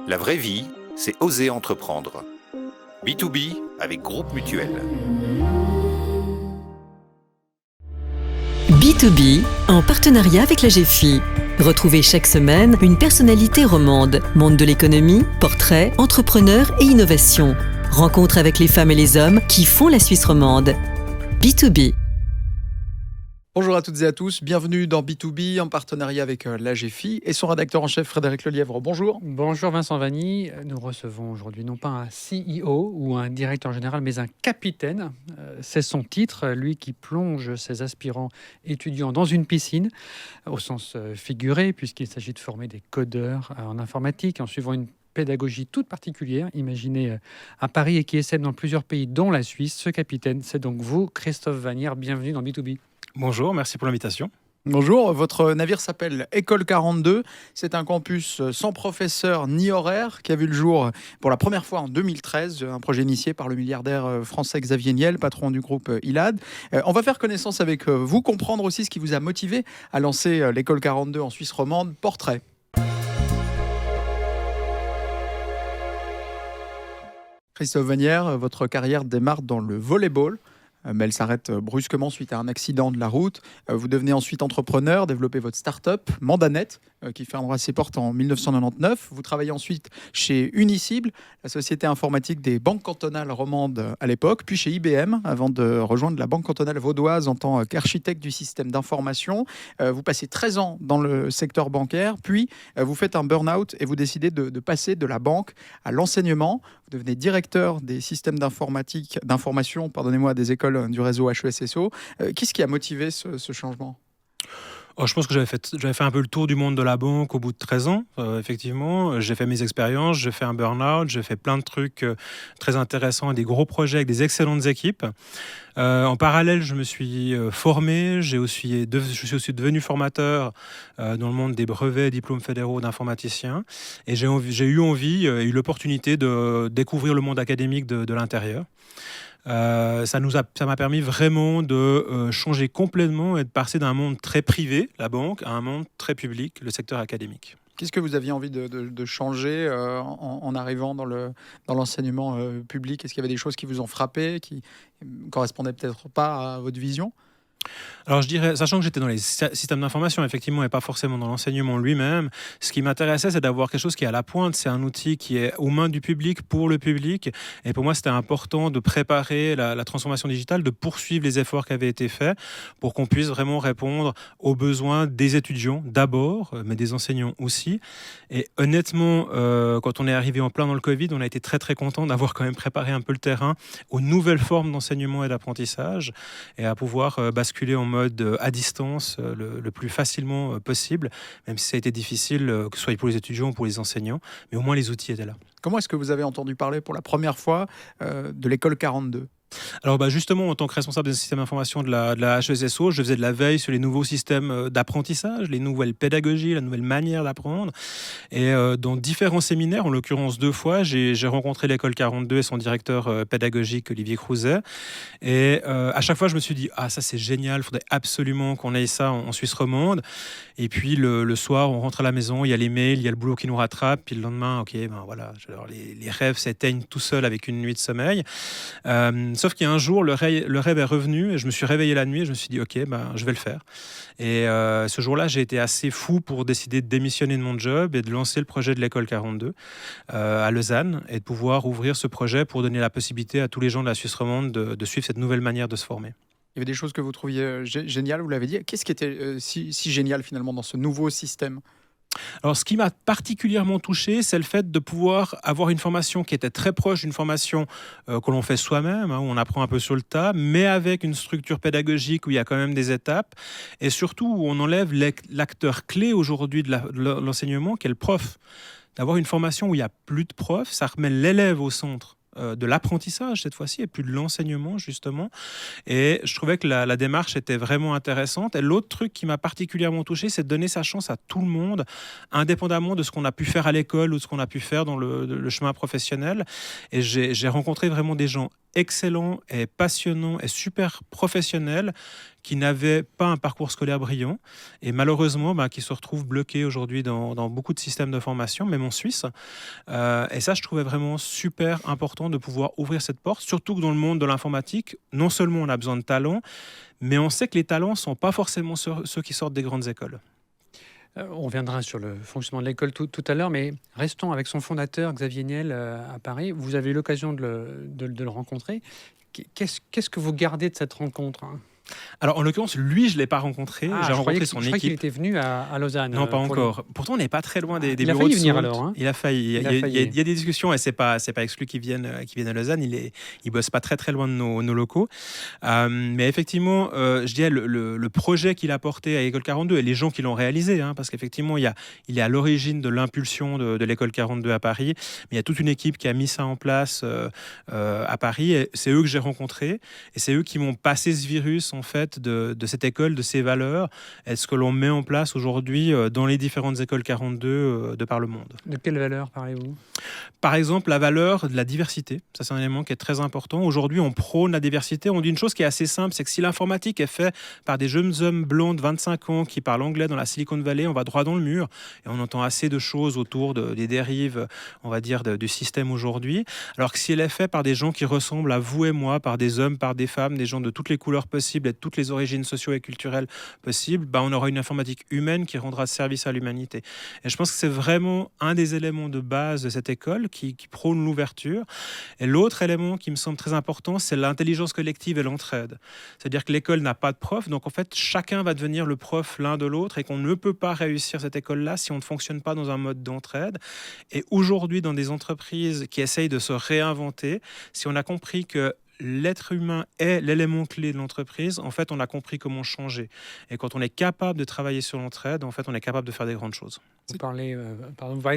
La vraie vie, c'est oser entreprendre. B2B avec Groupe Mutuel. B2B, en partenariat avec la GFI. Retrouvez chaque semaine une personnalité romande, monde de l'économie, portrait, entrepreneur et innovation. Rencontre avec les femmes et les hommes qui font la Suisse romande. B2B. Bonjour à toutes et à tous, bienvenue dans B2B en partenariat avec la GFI et son rédacteur en chef Frédéric Lelièvre. Bonjour. Bonjour Vincent Vanny, nous recevons aujourd'hui non pas un CEO ou un directeur général mais un capitaine. C'est son titre, lui qui plonge ses aspirants étudiants dans une piscine, au sens figuré puisqu'il s'agit de former des codeurs en informatique en suivant une pédagogie toute particulière, imaginée à Paris et qui essaime dans plusieurs pays dont la Suisse. Ce capitaine, c'est donc vous, Christophe Vanière, bienvenue dans B2B. Bonjour, merci pour l'invitation. Bonjour, votre navire s'appelle École 42. C'est un campus sans professeur ni horaire qui a vu le jour pour la première fois en 2013, un projet initié par le milliardaire français Xavier Niel, patron du groupe ILAD. On va faire connaissance avec vous, comprendre aussi ce qui vous a motivé à lancer l'École 42 en Suisse romande. Portrait. Christophe Vanière, votre carrière démarre dans le volleyball. Mais elle s'arrête brusquement suite à un accident de la route. Vous devenez ensuite entrepreneur, développez votre start-up, Mandanet, qui fermera ses portes en 1999. Vous travaillez ensuite chez Unicible, la société informatique des banques cantonales romandes à l'époque, puis chez IBM, avant de rejoindre la banque cantonale vaudoise en tant qu'architecte du système d'information. Vous passez 13 ans dans le secteur bancaire, puis vous faites un burn-out et vous décidez de passer de la banque à l'enseignement. Vous devenez directeur des systèmes d'information, des écoles du réseau HESSO. Qu'est-ce qui a motivé ce changement ? Je pense que j'avais fait un peu le tour du monde de la banque au bout de 13 ans, effectivement. J'ai fait mes expériences, j'ai fait un burn-out, j'ai fait plein de trucs très intéressants, des gros projets avec des excellentes équipes. En parallèle, je me suis formé, je suis aussi devenu formateur dans le monde des brevets et diplômes fédéraux d'informaticiens. Et j'ai eu l'opportunité de découvrir le monde académique de l'intérieur. Ça m'a permis vraiment de changer complètement et de passer d'un monde très privé, la banque, à un monde très public, le secteur académique. Qu'est-ce que vous aviez envie de changer en arrivant dans l'enseignement public ? Est-ce qu'il y avait des choses qui vous ont frappé, qui ne correspondaient peut-être pas à votre vision ? Alors je dirais, sachant que j'étais dans les systèmes d'information effectivement et pas forcément dans l'enseignement lui-même, ce qui m'intéressait c'est d'avoir quelque chose qui est à la pointe, c'est un outil qui est aux mains du public, pour le public, et pour moi c'était important de préparer la transformation digitale, de poursuivre les efforts qui avaient été faits pour qu'on puisse vraiment répondre aux besoins des étudiants d'abord, mais des enseignants aussi. Et honnêtement, quand on est arrivé en plein dans le Covid, on a été très très content d'avoir quand même préparé un peu le terrain aux nouvelles formes d'enseignement et d'apprentissage et à pouvoir basculer en mode à distance le plus facilement possible, même si ça a été difficile, que ce soit pour les étudiants ou pour les enseignants, mais au moins les outils étaient là. Comment est-ce que vous avez entendu parler pour la première fois de l'école 42 ? Alors justement, en tant que responsable des systèmes d'information de la HESSO, je faisais de la veille sur les nouveaux systèmes d'apprentissage, les nouvelles pédagogies, la nouvelle manière d'apprendre. Et dans différents séminaires, en l'occurrence 2 fois, j'ai rencontré l'école 42 et son directeur pédagogique, Olivier Crouzet. Et à chaque fois, je me suis dit, ça c'est génial, il faudrait absolument qu'on ait ça en Suisse romande. Et puis le soir, on rentre à la maison, il y a les mails, il y a le boulot qui nous rattrape. Puis le lendemain, voilà, alors les rêves s'éteignent tout seuls avec une nuit de sommeil. Sauf qu'il y a un jour, le rêve est revenu et je me suis réveillé la nuit et je me suis dit, je vais le faire. Et ce jour-là, j'ai été assez fou pour décider de démissionner de mon job et de lancer le projet de l'école 42 à Lausanne et de pouvoir ouvrir ce projet pour donner la possibilité à tous les gens de la Suisse romande de suivre cette nouvelle manière de se former. Il y avait des choses que vous trouviez géniales, vous l'avez dit. Qu'est-ce qui était si génial finalement dans ce nouveau système ? Alors, ce qui m'a particulièrement touché, c'est le fait de pouvoir avoir une formation qui était très proche d'une formation que l'on fait soi-même, où on apprend un peu sur le tas, mais avec une structure pédagogique où il y a quand même des étapes, et surtout où on enlève l'acteur clé aujourd'hui de l'enseignement, qui est le prof. D'avoir une formation où il n'y a plus de prof, ça remet l'élève au centre de l'apprentissage cette fois-ci et plus de l'enseignement justement, et je trouvais que la démarche était vraiment intéressante. Et l'autre truc qui m'a particulièrement touché, c'est de donner sa chance à tout le monde, indépendamment de ce qu'on a pu faire à l'école ou de ce qu'on a pu faire dans le chemin professionnel. Et j'ai rencontré vraiment des gens excellents et passionnants et super professionnels qui n'avaient pas un parcours scolaire brillant et malheureusement qui se retrouvent bloqués aujourd'hui dans beaucoup de systèmes de formation, même en Suisse. Et ça, je trouvais vraiment super important de pouvoir ouvrir cette porte, surtout que dans le monde de l'informatique, non seulement on a besoin de talents, mais on sait que les talents ne sont pas forcément ceux qui sortent des grandes écoles. On reviendra sur le fonctionnement de l'école tout à l'heure, mais restons avec son fondateur, Xavier Niel, à Paris. Vous avez eu l'occasion de le rencontrer. Qu'est-ce que vous gardez de cette rencontre, hein ? Alors, en l'occurrence, lui, je ne l'ai pas rencontré. J'ai rencontré son équipe. Je crois qu'il était venu à Lausanne. Non, pas encore. Pourtant, on n'est pas très loin des bureaux de Il a failli venir Salt. alors. Hein. Il a failli. Il y a des discussions et c'est pas exclu qu'il vienne à Lausanne. Il bosse pas très très loin de nos locaux. Mais effectivement, je dirais le projet qu'il a porté à École 42 et les gens qui l'ont réalisé, hein, parce qu'effectivement, il est à l'origine de l'impulsion de l'École 42 à Paris. Mais il y a toute une équipe qui a mis ça en place à Paris. Et c'est eux que j'ai rencontrés et c'est eux qui m'ont passé ce virus en fait de cette école, de ses valeurs, et ce que l'on met en place aujourd'hui dans les différentes écoles 42 de par le monde. De quelles valeurs parlez-vous ? Par exemple, la valeur de la diversité. Ça, c'est un élément qui est très important. Aujourd'hui, on prône la diversité. On dit une chose qui est assez simple, c'est que si l'informatique est faite par des jeunes hommes blonds de 25 ans qui parlent anglais dans la Silicon Valley, on va droit dans le mur. Et on entend assez de choses autour des dérives, on va dire, du système aujourd'hui. Alors que si elle est faite par des gens qui ressemblent à vous et moi, par des hommes, par des femmes, des gens de toutes les couleurs possibles et de toutes les origines socio et culturelles possibles, on aura une informatique humaine qui rendra service à l'humanité. Et je pense que c'est vraiment un des éléments de base de cette école qui prône l'ouverture. Et l'autre élément qui me semble très important, c'est l'intelligence collective et l'entraide. C'est-à-dire que l'école n'a pas de prof, donc en fait, chacun va devenir le prof l'un de l'autre et qu'on ne peut pas réussir cette école-là si on ne fonctionne pas dans un mode d'entraide. Et aujourd'hui, dans des entreprises qui essayent de se réinventer, si on a compris que l'être humain est l'élément clé de l'entreprise, en fait, on a compris comment changer. Et quand on est capable de travailler sur l'entraide, en fait, on est capable de faire des grandes choses. Vous parlez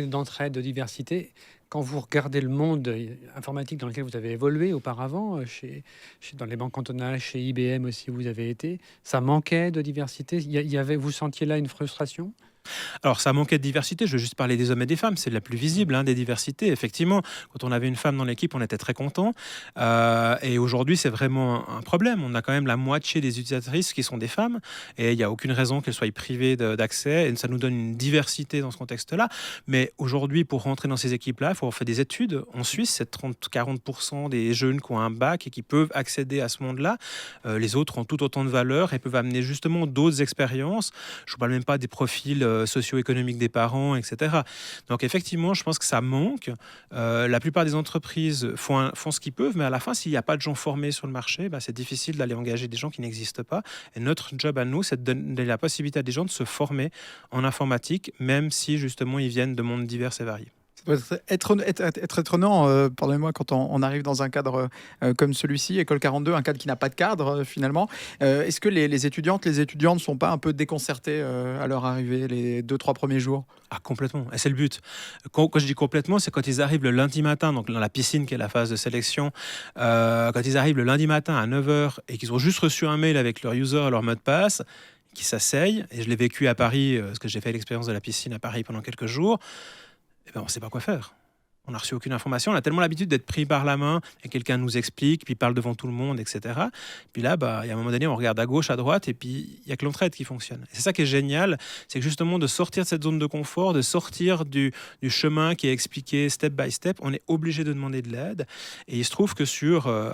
d'entraide, de diversité. Quand vous regardez le monde informatique dans lequel vous avez évolué auparavant, dans les banques cantonales, chez IBM aussi, vous avez été, ça manquait de diversité. Vous sentiez là une frustration ? Alors, ça manquait de diversité. Je veux juste parler des hommes et des femmes. C'est la plus visible des diversités. Effectivement, quand on avait une femme dans l'équipe, on était très content. Et aujourd'hui, c'est vraiment un problème. On a quand même la moitié des utilisatrices qui sont des femmes. Et il n'y a aucune raison qu'elles soient privées d'accès. Et ça nous donne une diversité dans ce contexte-là. Mais aujourd'hui, pour rentrer dans ces équipes-là, il faut avoir fait des études. En Suisse, c'est 30-40% des jeunes qui ont un bac et qui peuvent accéder à ce monde-là. Les autres ont tout autant de valeur et peuvent amener justement d'autres expériences. Je ne vous parle même pas des profils socio-économiques des parents, etc. Donc effectivement, je pense que ça manque. La plupart des entreprises font ce qu'ils peuvent, mais à la fin, s'il n'y a pas de gens formés sur le marché, c'est difficile d'aller engager des gens qui n'existent pas. Et notre job à nous, c'est de donner la possibilité à des gens de se former en informatique, même si justement ils viennent de mondes divers et variés. Ça doit être étonnant, pardonnez-moi, quand on arrive dans un cadre comme celui-ci, École 42, un cadre qui n'a pas de cadre finalement. Est-ce que les étudiants ne sont pas un peu déconcertés à leur arrivée les 2-3 premiers jours ? Ah, complètement, et c'est le but. Quand je dis complètement, c'est quand ils arrivent le lundi matin, donc dans la piscine qui est la phase de sélection, quand ils arrivent le lundi matin à 9h et qu'ils ont juste reçu un mail avec leur user et leur mot de passe, qui s'asseyent, et je l'ai vécu à Paris, parce que j'ai fait l'expérience de la piscine à Paris pendant quelques jours, on ne sait pas quoi faire. On n'a reçu aucune information. On a tellement l'habitude d'être pris par la main et quelqu'un nous explique, puis parle devant tout le monde, etc. Puis là, il y a un moment donné, on regarde à gauche, à droite, et puis il n'y a que l'entraide qui fonctionne. Et c'est ça qui est génial, c'est que justement de sortir de cette zone de confort, de sortir du chemin qui est expliqué step by step, on est obligé de demander de l'aide. Et il se trouve que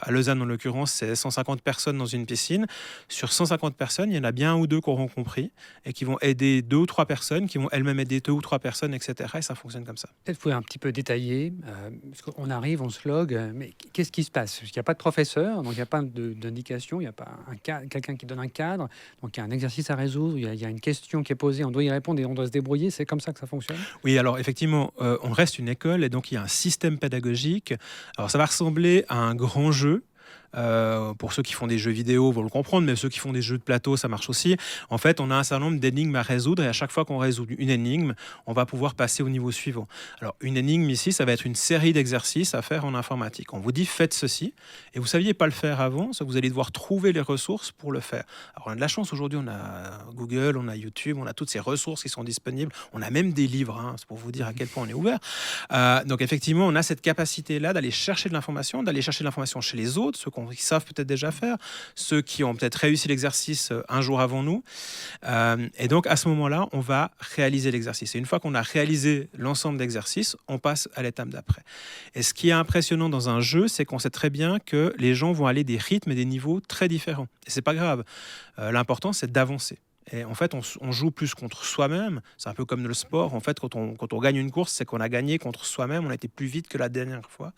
à Lausanne, en l'occurrence, c'est 150 personnes dans une piscine. Sur 150 personnes, il y en a bien un ou deux qui auront compris et qui vont aider 2 ou 3 personnes, qui vont elles-mêmes aider 2 ou 3 personnes, etc. Et ça fonctionne comme ça. Peut-être vous pouvez un petit peu détailler. Parce qu'on arrive, on se log, mais qu'est-ce qui se passe ? Parce qu'il n'y a pas de professeur, donc il n'y a pas d'indication, il n'y a pas quelqu'un qui donne un cadre, donc il y a un exercice à résoudre, il y a une question qui est posée, on doit y répondre et on doit se débrouiller, c'est comme ça que ça fonctionne ? Oui, alors effectivement, on reste une école et donc il y a un système pédagogique. Alors ça va ressembler à un grand jeu. Pour ceux qui font des jeux vidéo vont le comprendre, mais ceux qui font des jeux de plateau, ça marche aussi. En fait, on a un certain nombre d'énigmes à résoudre et à chaque fois qu'on résout une énigme, on va pouvoir passer au niveau suivant. Alors, une énigme ici, ça va être une série d'exercices à faire en informatique. On vous dit faites ceci et vous ne saviez pas le faire avant, ça vous allez devoir trouver les ressources pour le faire. Alors, on a de la chance aujourd'hui, on a Google, on a YouTube, on a toutes ces ressources qui sont disponibles. On a même des livres, hein, c'est pour vous dire à quel point on est ouvert. Donc, effectivement, on a cette capacité-là d'aller chercher de l'information, chez les autres, ceux qui savent peut-être déjà faire, ceux qui ont peut-être réussi l'exercice un jour avant nous. Et donc, à ce moment-là, on va réaliser l'exercice. Et une fois qu'on a réalisé l'ensemble d'exercices, on passe à l'étape d'après. Et ce qui est impressionnant dans un jeu, c'est qu'on sait très bien que les gens vont aller des rythmes et des niveaux très différents. Et c'est pas grave. L'important, c'est d'avancer. Et en fait, on joue plus contre soi-même. C'est un peu comme le sport. En fait, quand on gagne une course, c'est qu'on a gagné contre soi-même. On a été plus vite que la dernière fois.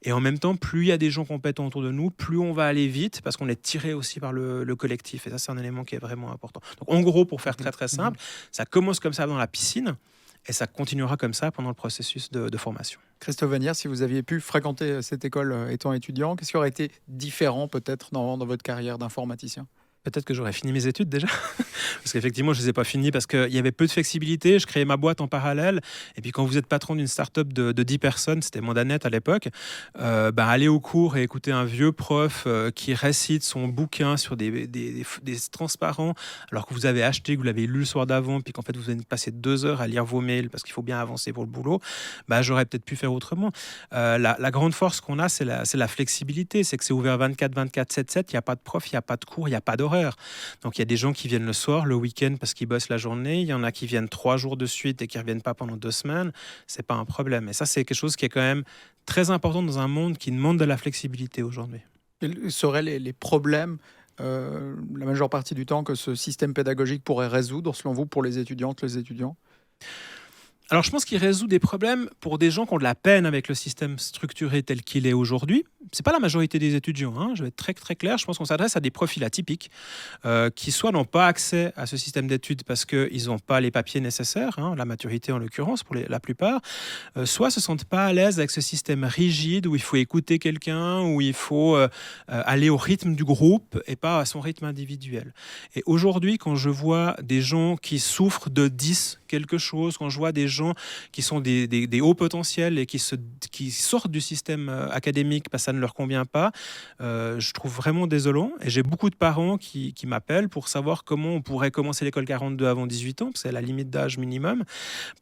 Et en même temps, plus il y a des gens compétents autour de nous, plus on va aller vite parce qu'on est tiré aussi par le collectif. Et ça, c'est un élément qui est vraiment important. Donc, en gros, pour faire très, très simple, ça commence comme ça dans la piscine et ça continuera comme ça pendant le processus de formation. Christophe Vanière, si vous aviez pu fréquenter cette école étant étudiant, qu'est-ce qui aurait été différent peut-être dans votre carrière d'informaticien ? Peut-être que j'aurais fini mes études déjà. Parce qu'effectivement, je ne les ai pas finies parce qu'il y avait peu de flexibilité. Je créais ma boîte en parallèle. Et puis, quand vous êtes patron d'une start-up de 10 personnes, c'était Mandanet à l'époque, aller au cours et écouter un vieux prof qui récite son bouquin sur des transparents, alors que vous avez acheté, que vous l'avez lu le soir d'avant, puis qu'en fait, vous avez passé 2 heures à lire vos mails parce qu'il faut bien avancer pour le boulot, j'aurais peut-être pu faire autrement. La grande force qu'on a, c'est la flexibilité. C'est que c'est ouvert 24/24, 7/7. Il n'y a pas de prof, il n'y a pas de cours, il n'y a pas d'horaire. Donc il y a des gens qui viennent le soir, le week-end parce qu'ils bossent la journée. Il y en a qui viennent 3 jours de suite et qui ne reviennent pas pendant 2 semaines. C'est pas un problème. Et ça, c'est quelque chose qui est quand même très important dans un monde qui demande de la flexibilité aujourd'hui. Quels seraient les problèmes, la majeure partie du temps, que ce système pédagogique pourrait résoudre, selon vous, pour les étudiantes, les étudiants ? Alors, je pense qu'il résout des problèmes pour des gens qui ont de la peine avec le système structuré tel qu'il est aujourd'hui. Ce n'est pas la majorité des étudiants, hein. Je vais être très, très clair. Je pense qu'on s'adresse à des profils atypiques qui soit n'ont pas accès à ce système d'études parce qu'ils n'ont pas les papiers nécessaires, hein, la maturité en l'occurrence pour la plupart, soit ne se sentent pas à l'aise avec ce système rigide où il faut écouter quelqu'un, où il faut aller au rythme du groupe et pas à son rythme individuel. Et aujourd'hui, quand je vois des gens qui souffrent de 10 quelque chose, quand je vois des gens qui sont des hauts potentiels et qui sortent du système académique parce que ça ne leur convient pas, je trouve vraiment désolant. Et j'ai beaucoup de parents qui m'appellent pour savoir comment on pourrait commencer l'école 42 avant 18 ans, parce que c'est la limite d'âge minimum,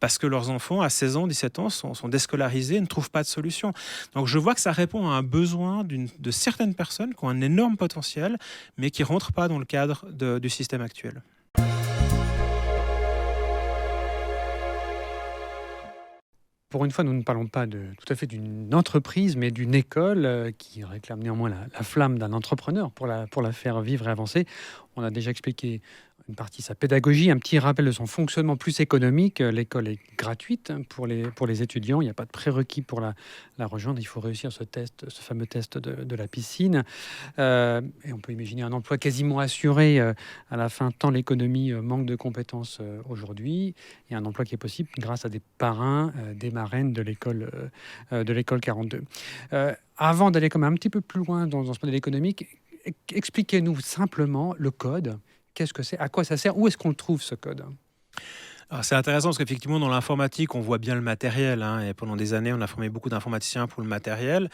parce que leurs enfants à 16 ans, 17 ans sont déscolarisés et ne trouvent pas de solution. Donc je vois que ça répond à un besoin de certaines personnes qui ont un énorme potentiel, mais qui ne rentrent pas dans le cadre du système actuel. Pour une fois, nous ne parlons pas tout à fait d'une entreprise, mais d'une école qui réclame néanmoins la flamme d'un entrepreneur pour la faire vivre et avancer. On a déjà expliqué une partie de sa pédagogie, un petit rappel de son fonctionnement plus économique. L'école est gratuite pour les étudiants. Il n'y a pas de prérequis pour la rejoindre. Il faut réussir ce fameux test de la piscine. Et on peut imaginer un emploi quasiment assuré à la fin, tant l'économie manque de compétences aujourd'hui. Et un emploi qui est possible grâce à des parrains, des marraines de l'école 42. Avant d'aller comme un petit peu plus loin dans ce modèle économique, expliquez-nous simplement le code. Qu'est-ce que c'est ? À quoi ça sert ? Où est-ce qu'on le trouve, ce code ? Alors, c'est intéressant parce qu'effectivement, dans l'informatique, on voit bien le matériel. Et pendant des années, on a formé beaucoup d'informaticiens pour le matériel.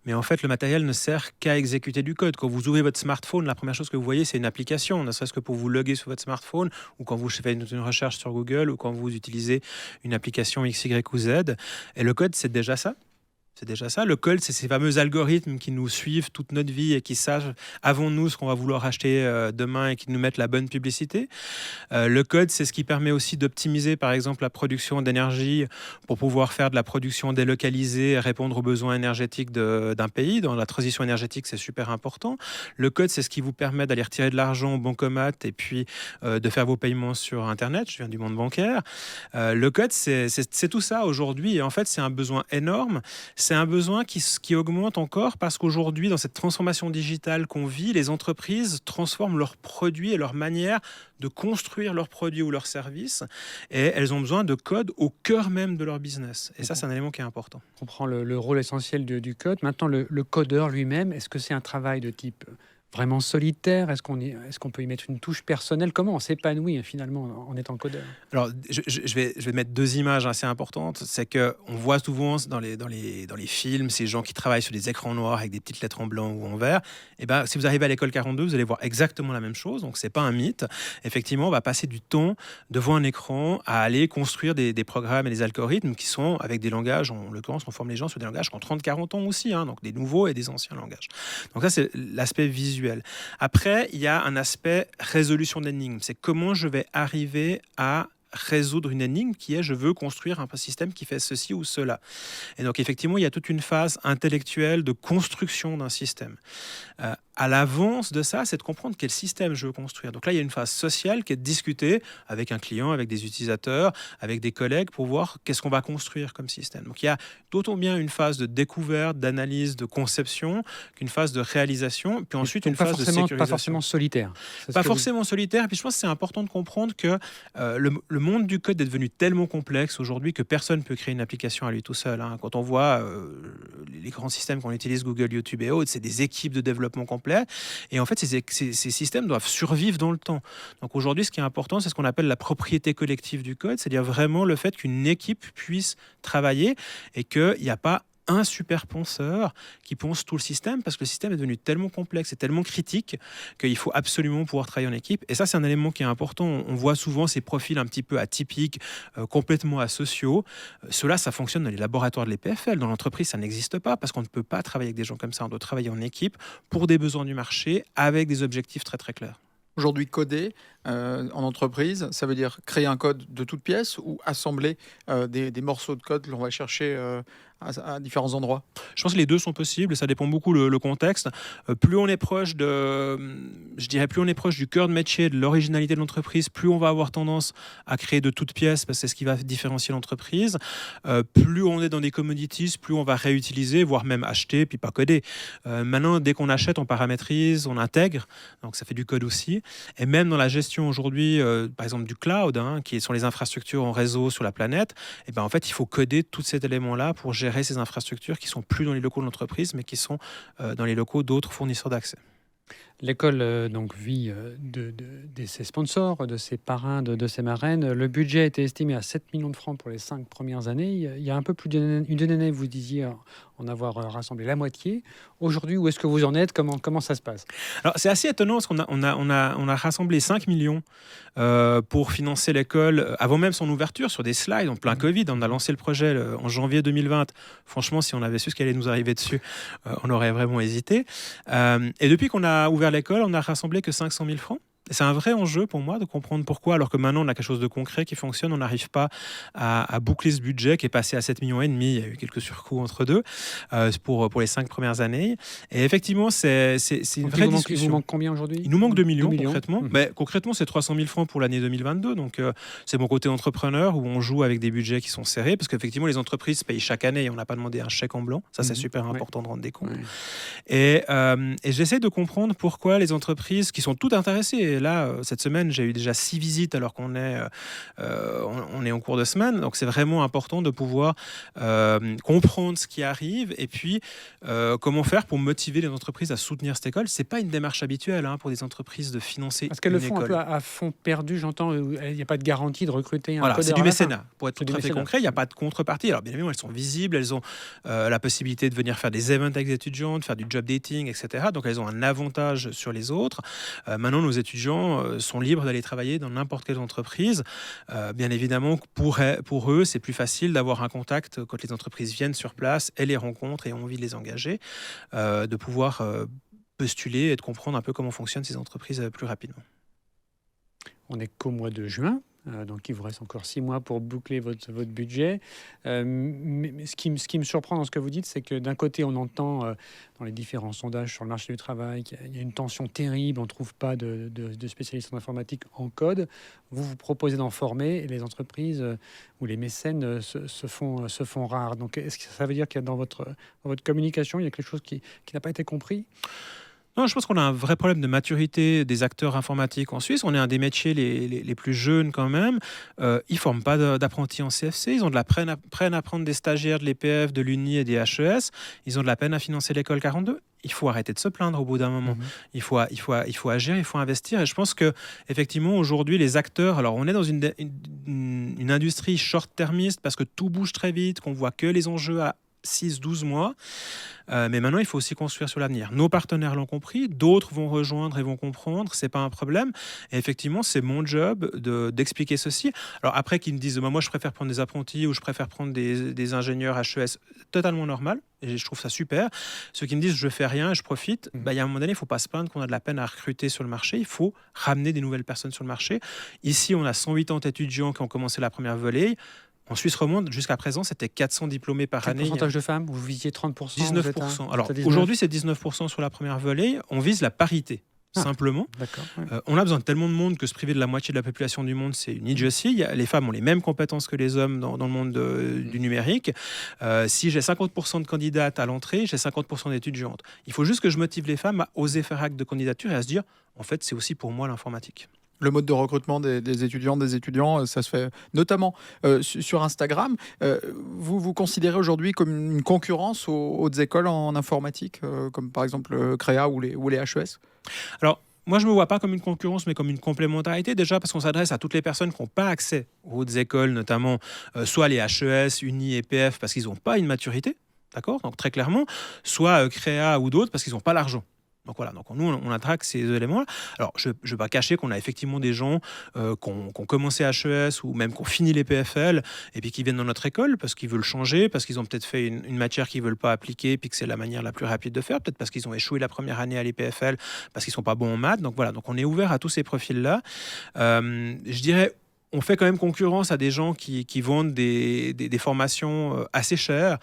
Mais en fait, le matériel ne sert qu'à exécuter du code. Quand vous ouvrez votre smartphone, la première chose que vous voyez, c'est une application. Ne serait-ce que pour vous loguer sur votre smartphone, ou quand vous faites une recherche sur Google, ou quand vous utilisez une application X, Y ou Z. Et le code, c'est déjà ça. C'est déjà ça. Le code, c'est ces fameux algorithmes qui nous suivent toute notre vie et qui savent avant nous ce qu'on va vouloir acheter demain et qui nous mettent la bonne publicité. Le code, c'est ce qui permet aussi d'optimiser, par exemple, la production d'énergie pour pouvoir faire de la production délocalisée et répondre aux besoins énergétiques d'un pays. Dans la transition énergétique, c'est super important. Le code, c'est ce qui vous permet d'aller retirer de l'argent au bancomat et puis de faire vos paiements sur Internet. Je viens du monde bancaire. Le code, c'est tout ça aujourd'hui. Et en fait, c'est un besoin énorme. c'est un besoin qui augmente encore parce qu'aujourd'hui, dans cette transformation digitale qu'on vit, les entreprises transforment leurs produits et leur manière de construire leurs produits ou leurs services, et elles ont besoin de code au cœur même de leur business. Et ça, c'est un élément qui est important. On comprend le rôle essentiel du code. Maintenant, le codeur lui-même, est-ce que c'est un travail de type vraiment solitaire? Est-ce qu'on peut y mettre une touche personnelle? Comment on s'épanouit finalement en étant codeur? Alors, je vais mettre deux images assez importantes. C'est qu'on voit souvent dans les films ces gens qui travaillent sur des écrans noirs avec des petites lettres en blanc ou en vert. Et ben, si vous arrivez à l'école 42, vous allez voir exactement la même chose. Donc, c'est pas un mythe. Effectivement, on va passer du temps devant un écran à aller construire des programmes et des algorithmes qui sont avec des langages. En l'occurrence, on forme les gens sur des langages qui ont 30-40 ans aussi. Donc, des nouveaux et des anciens langages. Donc, ça, c'est l'aspect visuel. Après, il y a un aspect résolution d'énigmes. C'est comment je vais arriver à résoudre une énigme qui est je veux construire un système qui fait ceci ou cela. Et donc effectivement, il y a toute une phase intellectuelle de construction d'un système. À l'avance de ça, c'est de comprendre quel système je veux construire. Donc là, il y a une phase sociale qui est de discuter avec un client, avec des utilisateurs, avec des collègues pour voir qu'est-ce qu'on va construire comme système. Donc il y a d'autant bien une phase de découverte, d'analyse, de conception qu'une phase de réalisation, puis ensuite une phase de sécurisation. Pas forcément solitaire. Pas forcément solitaire. Et puis je pense que c'est important de comprendre que le monde du code est devenu tellement complexe aujourd'hui que personne ne peut créer une application à lui tout seul. Quand on voit les grands systèmes qu'on utilise, Google, YouTube et autres, c'est des équipes de développement complet. Et en fait, ces systèmes doivent survivre dans le temps. Donc aujourd'hui, ce qui est important, c'est ce qu'on appelle la propriété collective du code, c'est-à-dire vraiment le fait qu'une équipe puisse travailler et qu'il n'y a pas un super ponceur qui ponce tout le système, parce que le système est devenu tellement complexe et tellement critique qu'il faut absolument pouvoir travailler en équipe. Et ça, c'est un élément qui est important. On voit souvent ces profils un petit peu atypiques, complètement asociaux. Cela, ça fonctionne dans les laboratoires de l'EPFL. Dans l'entreprise, ça n'existe pas, parce qu'on ne peut pas travailler avec des gens comme ça. On doit travailler en équipe pour des besoins du marché, avec des objectifs très très clairs. Aujourd'hui, coder en entreprise, ça veut dire créer un code de toutes pièces ou assembler des morceaux de code que l'on va chercher à différents endroits? Je pense que les deux sont possibles et ça dépend beaucoup le contexte. Plus on est proche plus on est proche du cœur de métier, de l'originalité de l'entreprise, plus on va avoir tendance à créer de toutes pièces, parce que c'est ce qui va différencier l'entreprise. Plus on est dans des commodities, plus on va réutiliser, voire même acheter, puis pas coder. Maintenant, dès qu'on achète, on paramétrise, on intègre, donc ça fait du code aussi. Et même dans la gestion aujourd'hui, par exemple du cloud, qui sont les infrastructures en réseau sur la planète, et ben en fait, il faut coder tous ces éléments-là pour gérer ces infrastructures qui sont plus dans les locaux de l'entreprise, mais qui sont dans les locaux d'autres fournisseurs d'accès. L'école donc vit de ses sponsors, de ses parrains, de ses marraines. Le budget a été estimé à 7 millions de francs pour les 5 premières années. Il y a un peu plus d'une année, vous disiez en avoir rassemblé la moitié. Aujourd'hui, où est-ce que vous en êtes? Comment ça se passe? Alors, c'est assez étonnant parce qu'on a rassemblé 5 millions pour financer l'école avant même son ouverture sur des slides en plein Covid. On a lancé le projet en janvier 2020. Franchement, si on avait su ce qui allait nous arriver dessus, on aurait vraiment hésité. Et depuis qu'on a ouvert l'école, on n'a rassemblé que 500 000 francs. Et c'est un vrai enjeu pour moi de comprendre pourquoi, alors que maintenant on a quelque chose de concret qui fonctionne, on n'arrive pas à boucler ce budget qui est passé à 7,5 millions. Il y a eu quelques surcoûts entre deux pour les 5 premières années. Et effectivement, c'est une vraie discussion. Il vous manque combien aujourd'hui? Il nous manque 2 millions concrètement. Mais concrètement, c'est 300 000 francs pour l'année 2022. Donc c'est mon côté entrepreneur où on joue avec des budgets qui sont serrés, parce qu'effectivement les entreprises payent chaque année et on n'a pas demandé un chèque en blanc. Ça, c'est super important de rendre des comptes. Et j'essaie de comprendre pourquoi les entreprises qui sont toutes intéressées. Et là, cette semaine, j'ai eu déjà 6 visites alors qu'on est en cours de semaine. Donc, c'est vraiment important de pouvoir comprendre ce qui arrive et puis comment faire pour motiver les entreprises à soutenir cette école. Ce n'est pas une démarche habituelle pour des entreprises de financer une école. Parce qu'elles le font un peu à fond perdu, j'entends. Il n'y a pas de garantie de recruter un codeur. C'est du mécénat. Pour être tout à fait concret, il n'y a pas de contrepartie. Alors, bien évidemment, elles sont visibles. Elles ont la possibilité de venir faire des events avec les étudiants, de faire du job dating, etc. Donc, elles ont un avantage sur les autres. Maintenant, nos étudiants sont libres d'aller travailler dans n'importe quelle entreprise. Bien évidemment, pour eux, c'est plus facile d'avoir un contact quand les entreprises viennent sur place et les rencontrent et ont envie de les engager, de pouvoir postuler et de comprendre un peu comment fonctionnent ces entreprises plus rapidement. On n'est qu'au mois de juin. Donc, il vous reste encore 6 mois pour boucler votre budget. Mais ce qui me surprend dans ce que vous dites, c'est que d'un côté, on entend dans les différents sondages sur le marché du travail qu'il y a une tension terrible, on ne trouve pas de spécialistes en informatique en code. Vous proposez d'en former et les entreprises ou les mécènes se font rares. Donc, est-ce que ça veut dire qu'il y a dans votre communication, il y a quelque chose qui n'a pas été compris ? Non, je pense qu'on a un vrai problème de maturité des acteurs informatiques en Suisse. On est un des métiers les plus jeunes quand même. Ils ne forment pas d'apprentis en CFC. Ils ont de la peine à prendre des stagiaires de l'EPF, de l'UNI et des HES. Ils ont de la peine à financer l'école 42. Il faut arrêter de se plaindre au bout d'un moment. Il faut agir, il faut investir. Et je pense que effectivement aujourd'hui, les acteurs... Alors, on est dans une industrie short-termiste parce que tout bouge très vite, qu'on voit que les enjeux à 6-12 mois. Mais maintenant, il faut aussi construire sur l'avenir. Nos partenaires l'ont compris, d'autres vont rejoindre et vont comprendre, c'est pas un problème. Et effectivement, c'est mon job d'expliquer ceci. Alors après, qu'ils me disent, moi je préfère prendre des apprentis ou je préfère prendre des ingénieurs HES, totalement normal. Et je trouve ça super. Ceux qui me disent, je fais rien, je profite, il y a un moment donné, il ne faut pas se plaindre qu'on a de la peine à recruter sur le marché. Il faut ramener des nouvelles personnes sur le marché. Ici, on a 180 étudiants qui ont commencé la première volée. En Suisse romande, jusqu'à présent, c'était 400 diplômés par année. Quel pourcentage de femmes ? Vous visiez 30% ? 19%. Alors, aujourd'hui, c'est 19% sur la première volée. On vise la parité, simplement. D'accord, ouais. On a besoin de tellement de monde que se priver de la moitié de la population du monde, c'est une idiotie. Les femmes ont les mêmes compétences que les hommes dans le monde du numérique. Si j'ai 50% de candidates à l'entrée, j'ai 50% d'étudiantes. Il faut juste que je motive les femmes à oser faire acte de candidature et à se dire, en fait, c'est aussi pour moi l'informatique. Le mode de recrutement des étudiants, ça se fait notamment sur Instagram. Vous considérez aujourd'hui comme une concurrence aux hautes écoles en informatique, comme par exemple Créa ou les HES ? Alors, moi, je ne me vois pas comme une concurrence, mais comme une complémentarité, déjà parce qu'on s'adresse à toutes les personnes qui n'ont pas accès aux hautes écoles, notamment soit les HES, UNI, EPF, parce qu'ils n'ont pas une maturité, d'accord ? Donc très clairement, soit Créa ou d'autres, parce qu'ils n'ont pas l'argent. Donc voilà, donc nous on attaque ces éléments-là. Alors je ne vais pas cacher qu'on a effectivement des gens qui ont commencé HES ou même qui ont fini les PFL et puis qui viennent dans notre école parce qu'ils veulent changer, parce qu'ils ont peut-être fait une matière qu'ils ne veulent pas appliquer puis que c'est la manière la plus rapide de faire, peut-être parce qu'ils ont échoué la première année à l'EPFL, parce qu'ils ne sont pas bons en maths. Donc voilà, donc on est ouvert à tous ces profils-là. Je dirais... On fait quand même concurrence à des gens qui vendent des formations assez chères.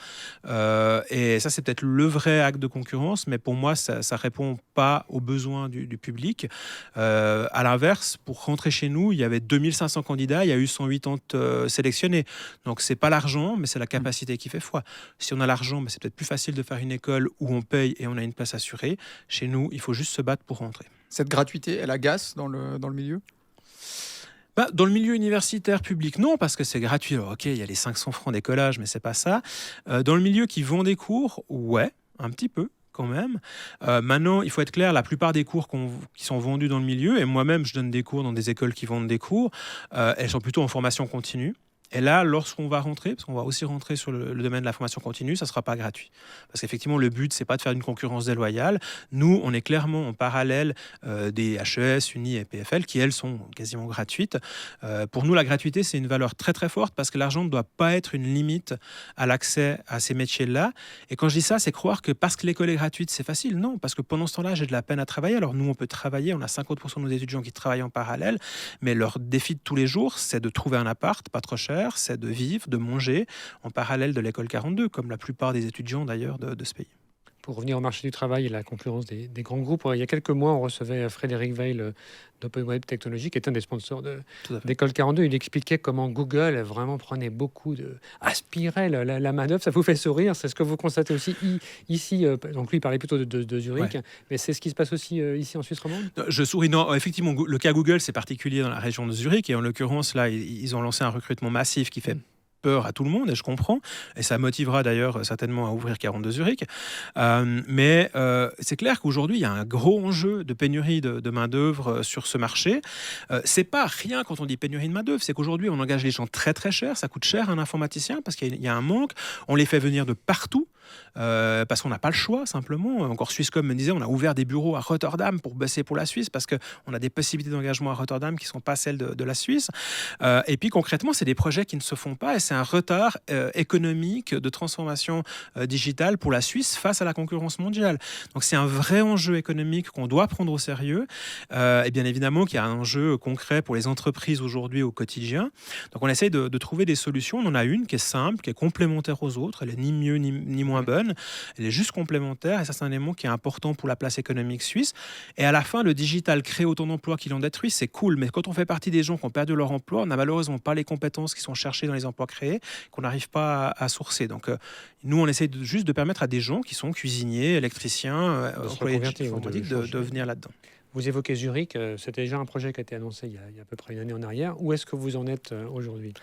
Et ça, c'est peut-être le vrai acte de concurrence, mais pour moi, ça ne répond pas aux besoins du public. À l'inverse, pour rentrer chez nous, il y avait 2500 candidats, il y a eu 180 sélectionnés. Donc, ce n'est pas l'argent, mais c'est la capacité qui fait foi. Si on a l'argent, c'est peut-être plus facile de faire une école où on paye et on a une place assurée. Chez nous, il faut juste se battre pour rentrer. Cette gratuité, elle agace dans le milieu ? Dans le milieu universitaire public, non, parce que c'est gratuit. Alors, ok, il y a les 500 francs d'écolage, mais c'est pas ça. Dans le milieu qui vend des cours, ouais, un petit peu quand même. Maintenant, il faut être clair, la plupart des cours qui sont vendus dans le milieu, et moi-même, je donne des cours dans des écoles qui vendent des cours, elles sont plutôt en formation continue. Et là, lorsqu'on va rentrer, parce qu'on va aussi rentrer sur le domaine de la formation continue, ça ne sera pas gratuit. Parce qu'effectivement, le but, ce n'est pas de faire une concurrence déloyale. Nous, on est clairement en parallèle des HES, UNI et PFL, qui, elles, sont quasiment gratuites. Pour nous, la gratuité, c'est une valeur très, très forte parce que l'argent ne doit pas être une limite à l'accès à ces métiers-là. Et quand je dis ça, c'est croire que parce que l'école est gratuite, c'est facile. Non, parce que pendant ce temps-là, j'ai de la peine à travailler. Alors nous, on peut travailler. On a 50% de nos étudiants qui travaillent en parallèle. Mais leur défi de tous les jours, c'est de trouver un appart, pas trop cher, c'est de vivre, de manger en parallèle de l'école 42, comme la plupart des étudiants d'ailleurs de ce pays. Pour revenir au marché du travail et la concurrence des grands groupes, il y a quelques mois, on recevait Frédéric Veil d'Open Web Technologies, qui est un des sponsors d'école 42. Il expliquait comment Google vraiment aspirait la main-d'œuvre. Ça vous fait sourire, c'est ce que vous constatez aussi ici. Donc lui, il parlait plutôt de Zurich, ouais. Mais c'est ce qui se passe aussi ici en Suisse romande. Je souris. Non, effectivement, le cas Google, c'est particulier dans la région de Zurich. Et en l'occurrence, là, ils ont lancé un recrutement massif qui fait peur à tout le monde, et je comprends, et ça motivera d'ailleurs certainement à ouvrir 42 Zurich. Mais c'est clair qu'aujourd'hui, il y a un gros enjeu de pénurie de main-d'œuvre sur ce marché. C'est pas rien quand on dit pénurie de main-d'œuvre, c'est qu'aujourd'hui, on engage les gens très très cher, ça coûte cher un informaticien parce qu'il y a un manque, on les fait venir de partout. parce qu'on n'a pas le choix, simplement. Encore Swisscom me disait, on a ouvert des bureaux à Rotterdam pour bosser pour la Suisse, parce qu'on a des possibilités d'engagement à Rotterdam qui ne sont pas celles de la Suisse. Et puis concrètement, c'est des projets qui ne se font pas, et c'est un retard économique de transformation digitale pour la Suisse face à la concurrence mondiale. Donc c'est un vrai enjeu économique qu'on doit prendre au sérieux, et bien évidemment qu'il y a un enjeu concret pour les entreprises aujourd'hui au quotidien. Donc on essaye de trouver des solutions. On en a une qui est simple, qui est complémentaire aux autres. Elle est ni mieux ni moins bonne. Elle est juste complémentaire, et ça c'est un élément qui est important pour la place économique suisse. Et à la fin, le digital crée autant d'emplois qu'il en détruit, c'est cool. Mais quand on fait partie des gens qui ont perdu leur emploi, on n'a malheureusement pas les compétences qui sont cherchées dans les emplois créés, qu'on n'arrive pas à sourcer. Donc nous, on essaie juste de permettre à des gens qui sont cuisiniers, électriciens, employés informatiques de venir là-dedans. Vous évoquez Zurich, c'était déjà un projet qui a été annoncé il y a à peu près une année en arrière. Où est-ce que vous en êtes aujourd'hui ?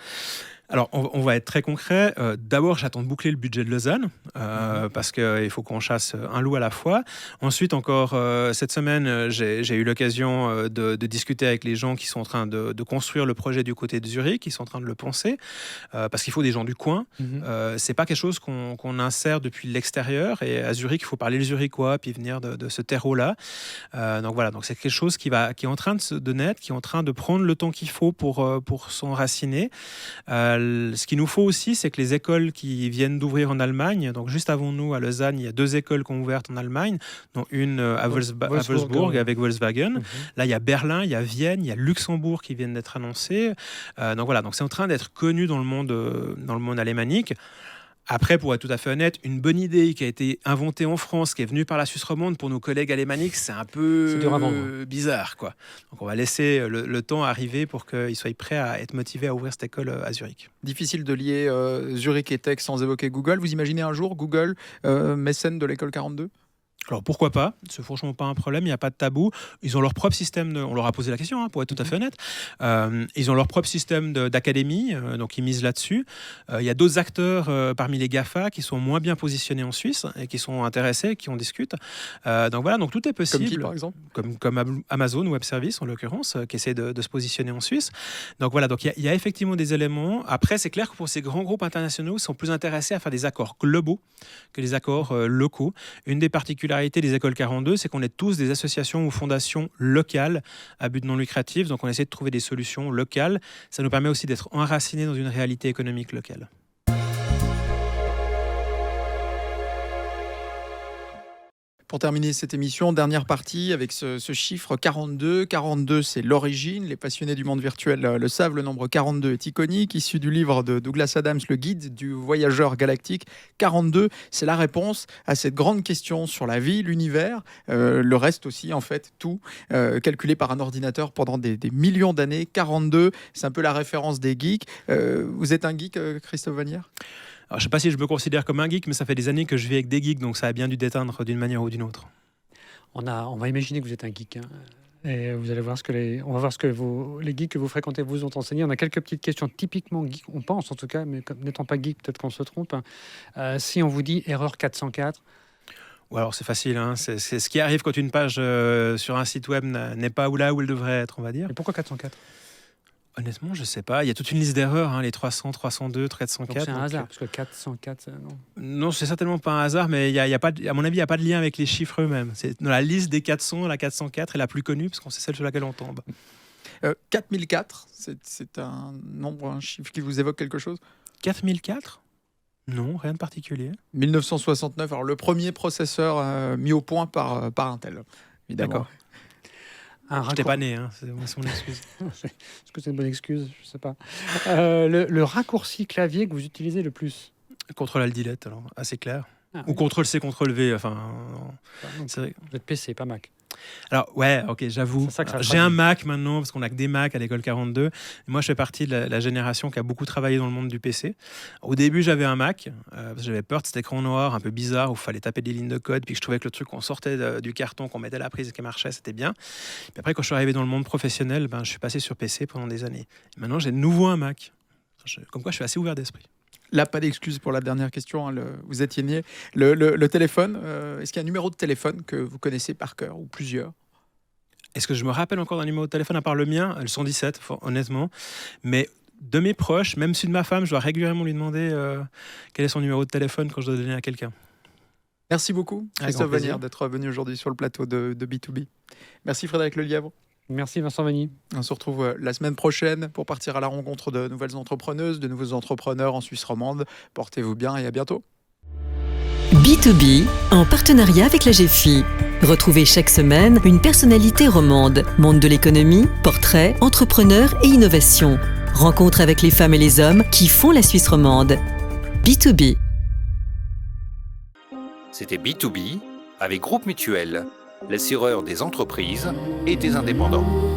Alors, on va être très concret. D'abord, j'attends de boucler le budget de Lausanne, parce qu'il faut qu'on chasse un loup à la fois. Ensuite, encore cette semaine, j'ai eu l'occasion de discuter avec les gens qui sont en train de construire le projet du côté de Zurich, qui sont en train de le penser, parce qu'il faut des gens du coin. C'est pas quelque chose qu'on insère depuis l'extérieur. Et à Zurich, il faut parler le zurichois, puis venir de ce terreau-là. Donc voilà, donc c'est quelque chose qui est en train de naître, qui est en train de prendre le temps qu'il faut pour s'enraciner. Ce qu'il nous faut aussi, c'est que les écoles qui viennent d'ouvrir en Allemagne, donc juste avant nous à Lausanne, il y a 2 écoles qui ont ouvert en Allemagne, dont une à Wolfsburg avec Volkswagen. Là, il y a Berlin, il y a Vienne, il y a Luxembourg qui viennent d'être annoncés. Donc voilà, donc c'est en train d'être connu dans le monde alémanique. Après, pour être tout à fait honnête, une bonne idée qui a été inventée en France, qui est venue par la Suisse romande pour nos collègues alémaniques, c'est un peu bizarre, quoi. Donc on va laisser le temps arriver pour qu'ils soient prêts à être motivés à ouvrir cette école à Zurich. Difficile de lier Zurich et Tech sans évoquer Google. Vous imaginez un jour Google mécène de l'école 42 ? Alors pourquoi pas, c'est franchement pas un problème, il n'y a pas de tabou. Ils ont leur propre système, on leur a posé la question, pour être tout à fait honnête. Ils ont leur propre système d'académie, donc ils misent là-dessus. Il y a d'autres acteurs parmi les GAFA qui sont moins bien positionnés en Suisse et qui sont intéressés, qui en discutent. Donc voilà, donc tout est possible. Comme qui, par exemple ? Comme Amazon Web Services en l'occurrence, qui essaie de se positionner en Suisse. Donc voilà, donc il y a effectivement des éléments. Après, c'est clair que pour ces grands groupes internationaux, ils sont plus intéressés à faire des accords globaux que des accords locaux. Une des particularités des écoles 42, c'est qu'on est tous des associations ou fondations locales à but non lucratif. Donc on essaie de trouver des solutions locales. Ça nous permet aussi d'être enracinés dans une réalité économique locale. Pour terminer cette émission, dernière partie avec ce chiffre 42. 42, c'est l'origine. Les passionnés du monde virtuel le savent, le nombre 42 est iconique, issu du livre de Douglas Adams, Le guide du voyageur galactique. 42, c'est la réponse à cette grande question sur la vie, l'univers, le reste aussi, en fait, tout, calculé par un ordinateur pendant des millions d'années. 42, c'est un peu la référence des geeks. Vous êtes un geek, Christophe Vanière ? Alors, je ne sais pas si je me considère comme un geek, mais ça fait des années que je vis avec des geeks, donc ça a bien dû déteindre d'une manière ou d'une autre. On va imaginer que vous êtes un geek. Et vous allez voir on va voir ce que les geeks que vous fréquentez vous ont enseigné. On a quelques petites questions typiquement geek, on pense en tout cas, mais comme n'étant pas geek, peut-être qu'on se trompe. Si on vous dit erreur 404, ou alors c'est facile, c'est ce qui arrive quand une page sur un site web n'est pas là où elle devrait être, on va dire. Et pourquoi 404 ? Honnêtement, je ne sais pas. Il y a toute une liste d'erreurs, les 300, 302, 404. Donc c'est un hasard, parce que 404, non. Non, c'est certainement pas un hasard, mais il y a pas, à mon avis, il n'y a pas de lien avec les chiffres eux-mêmes. C'est dans la liste des 400, la 404 est la plus connue, parce qu'on sait celle sur laquelle on tombe. 4004, c'est un nombre, un chiffre qui vous évoque quelque chose ? 4004 ? Non, rien de particulier. 1969, alors le premier processeur mis au point par Intel, évidemment. D'accord. Je n'étais pas né, c'est mon excuse. Est-ce que c'est une bonne excuse ? Je ne sais pas. Le raccourci clavier que vous utilisez le plus ? Ctrl-Alt-Delete, alors assez clair. Ou oui. Ctrl-C, Ctrl-V, enfin... C'est vrai. Vous êtes PC, pas Mac. Alors, ouais, ok, j'avoue. J'ai un Mac maintenant, parce qu'on n'a que des Macs à l'école 42. Moi, je fais partie de la génération qui a beaucoup travaillé dans le monde du PC. Au début, j'avais un Mac, parce que j'avais peur de cet écran noir un peu bizarre où il fallait taper des lignes de code, puis que je trouvais que le truc qu'on sortait du carton, qu'on mettait à la prise et qui marchait, c'était bien. Puis après, quand je suis arrivé dans le monde professionnel, je suis passé sur PC pendant des années. Et maintenant, j'ai de nouveau un Mac. Comme quoi, je suis assez ouvert d'esprit. Là, pas d'excuse pour la dernière question. Vous étiez né. Le téléphone, est-ce qu'il y a un numéro de téléphone que vous connaissez par cœur ou plusieurs ? Est-ce que je me rappelle encore d'un numéro de téléphone à part le mien ? Le 117, honnêtement. Mais de mes proches, même celui de ma femme, je dois régulièrement lui demander quel est son numéro de téléphone quand je dois donner à quelqu'un. Merci beaucoup, Avec Christophe grand plaisir. Vanière, d'être venu aujourd'hui sur le plateau de B2B. Merci Frédéric Lelièvre. Merci Vincent Vanny. On se retrouve la semaine prochaine pour partir à la rencontre de nouvelles entrepreneuses, de nouveaux entrepreneurs en Suisse romande. Portez-vous bien et à bientôt. B2B, en partenariat avec la GFI. Retrouvez chaque semaine une personnalité romande, monde de l'économie, portrait, entrepreneur et innovation. Rencontre avec les femmes et les hommes qui font la Suisse romande. B2B. C'était B2B avec Groupe Mutuel, l'assureur des entreprises et des indépendants.